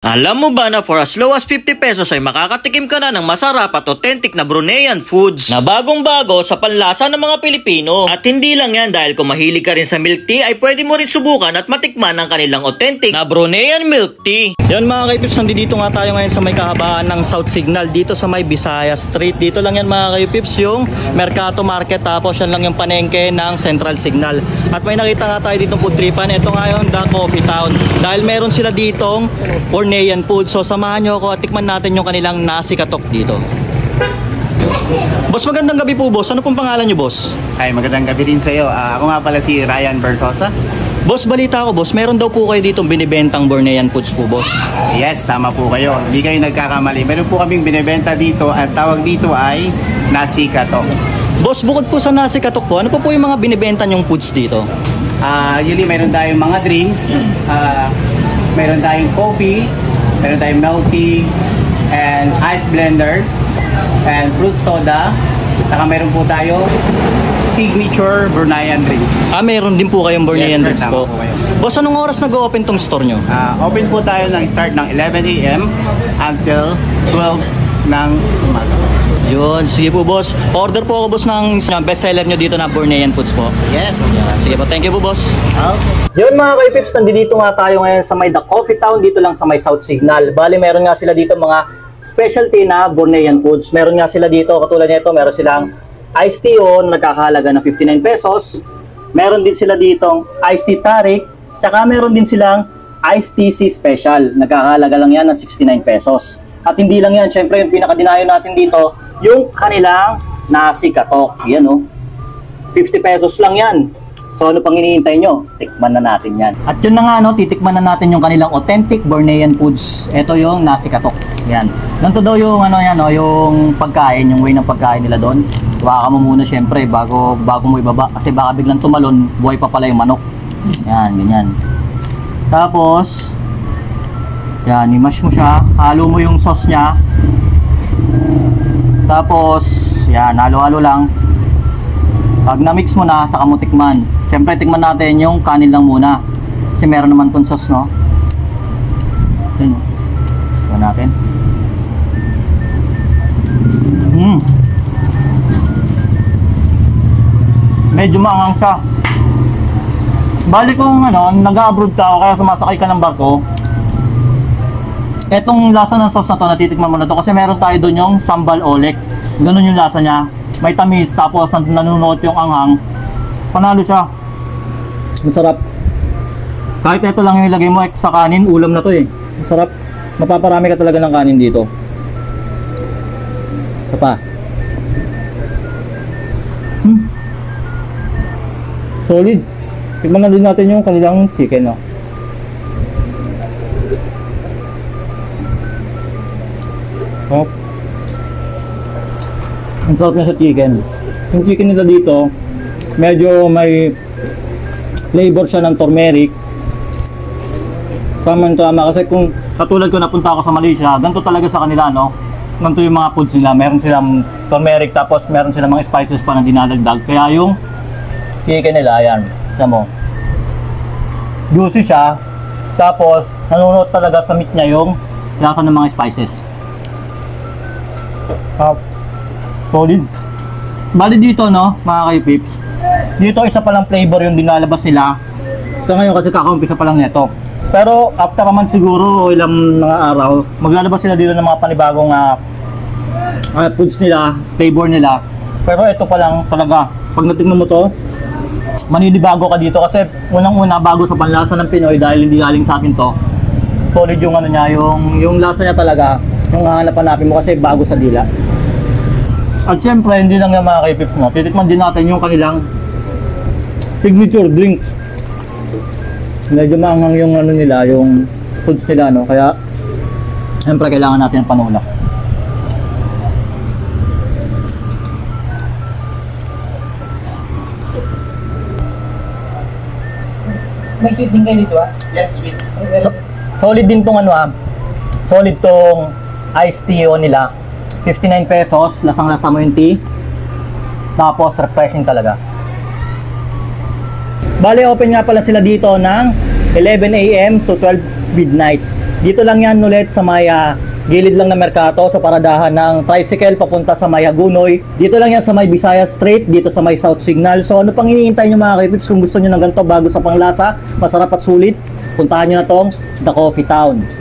Alam mo ba na for as low as 50 pesos ay makakatikim ka na ng masarap at authentic na Bruneian foods na bagong-bago sa panlasa ng mga Pilipino. At hindi lang yan, dahil kung mahilig ka rin sa milk tea ay pwede mo rin subukan at matikman ang kanilang authentic na Bruneian milk tea. Yan mga kaipips, nandito nga tayo ngayon sa may kahabaan ng South Signal dito sa may Bisaya Street. Dito lang yan mga kaipips, yung Mercato Market, tapos yan lang yung panengke ng Central Signal. At may nakita nga tayo ditong food tripan. Ito nga yung The Coffee Town, dahil meron sila ditong Bruneian food. So samahan nyo ako at tikman natin yung kanilang nasi katok dito. Boss, magandang gabi po boss. Ano pong pangalan nyo boss? Ay, magandang gabi din sa iyo. Ako nga pala si Ryan Versosa. Boss, balita ko boss, meron daw po kayo ditong binibentang Bruneian foods po boss. Yes, tama po kayo. Hindi kayo nagkakamali. Meron po kaming binibenta dito at tawag dito ay nasi katok. Boss, bukod po sa nasi katok po, ano po yung mga binibenta nyong foods dito? Usually meron tayong mga drinks, meron tayong coffee, meron tayong milk tea, and ice blender, and fruit soda. Saka meron po tayo signature Bruneian drinks. Meron din po kayong Bruneian drinks po. Po kayo. Boss, anong oras nag-open tong store nyo? Open po tayo ng start ng 11 a.m. until 12 ng umaga. Yun, sige po boss. Order po ako boss ng bestseller nyo dito na Bruneian foods po. Yes. Sige po, thank you po boss. Okay. Yun mga kaipips, nandito nga tayo ngayon sa may The Coffee Town, dito lang sa may South Signal. Bali, meron nga sila dito mga specialty na Bruneian foods. Meron nga sila dito, katulad nito, meron silang iced tea na nagkakahalaga ng 59 pesos. Meron din sila ditong iced tea tarik, tsaka meron din silang iced tea special. Nagkakahalaga lang yan ng 69 pesos. At hindi lang yan, syempre yung pinakadinayo natin dito, yung kanilang nasi katok. Yan 50 pesos lang yan. So ano pang hinihintay nyo? Tikman na natin yan. At yun na nga, titikman na natin yung kanilang authentic Bruneian foods. Ito yung nasi katok. Yan. Ganito daw yung yung pagkain, yung way ng pagkain nila doon. Tuwaka mo muna syempre bago mo ibaba. Kasi baka biglang tumalon, buhay pa pala yung manok. Yan, ganyan. Tapos, yan, i-mash mo siya. Halo mo yung sauce niya. Tapos, yan, halo-halo lang. Pag na-mix mo na, saka mo tikman. Siyempre, tikman natin yung kanin lang muna. Kasi meron naman tong sauce, no? Yan. Tikman natin. Medyo maanghang siya. Bali kung nag-abroad ka o kaya sumasakay ka ng barko, etong lasa ng sauce na to, natitikman mo na to kasi meron tayo doon yung sambal olek. Ganun yung lasa niya. May tamis, tapos nanunuot yung anghang. Panalo siya. Masarap. Kahit ito lang yung ilagay mo sa kanin, ulam na to eh. Masarap. Mapaparami ka talaga ng kanin dito. Isa pa. Solid. Tignan na din natin yung kanilang chicken, no? Oh. Ang sarap niya sa chicken. Yung chicken nila dito, medyo may flavor siya ng turmeric. Tama kasi kung katulad ko napunta ako sa Malaysia, ganito talaga sa kanila, no? Ganito yung mga foods nila. Meron silang turmeric, tapos meron silang mga spices pa na dinadagdag. Kaya yung chicken nila, ayan, tignan mo. Juicy siya, tapos nanunod talaga sa meat niya yung lasa ng mga spices. Solid. Bali dito, no, mga kaipips, dito isa palang flavor yung dinalabas nila. So ngayon kasi kakaumpisa pa lang nito. Pero after naman siguro ilang mga araw, maglalabas sila dito ng mga panibagong foods nila, flavor nila. Pero ito pa lang talaga. Pag natingnan mo to, maninibago ka dito kasi unang-una bago sa panlasa ng Pinoy dahil hindi galing sa atin to. Solid yung niya, yung lasa niya talaga, yung hahanap-hanapin mo kasi bago sa dila. At syempre, hindi lang yung mga kaipips mo. Titikman din natin yung kanilang signature drinks. Medyo maanghang yung nila, yung foods nila, no? Kaya, syempre, kailangan natin ng panulak. May sweet din kayo dito Yes, sweet. Solid din tong solid tong iced tea nila. 59 pesos, lasang-lasa mo yung tea. Tapos refreshing talaga. Bale, open nga pala sila dito ng 11 AM to 12 midnight. Dito lang yan ulit sa may gilid lang ng Mercato sa paradahan ng tricycle papunta sa may Hagunoy. Dito lang yan sa may Bisaya Street, dito sa may South Signal. So ano pang iniintay nyo mga K-Pips? Kung gusto nyo ng ganito bago sa panglasa, masarap at sulit, puntahan nyo na tong The Coffee Town.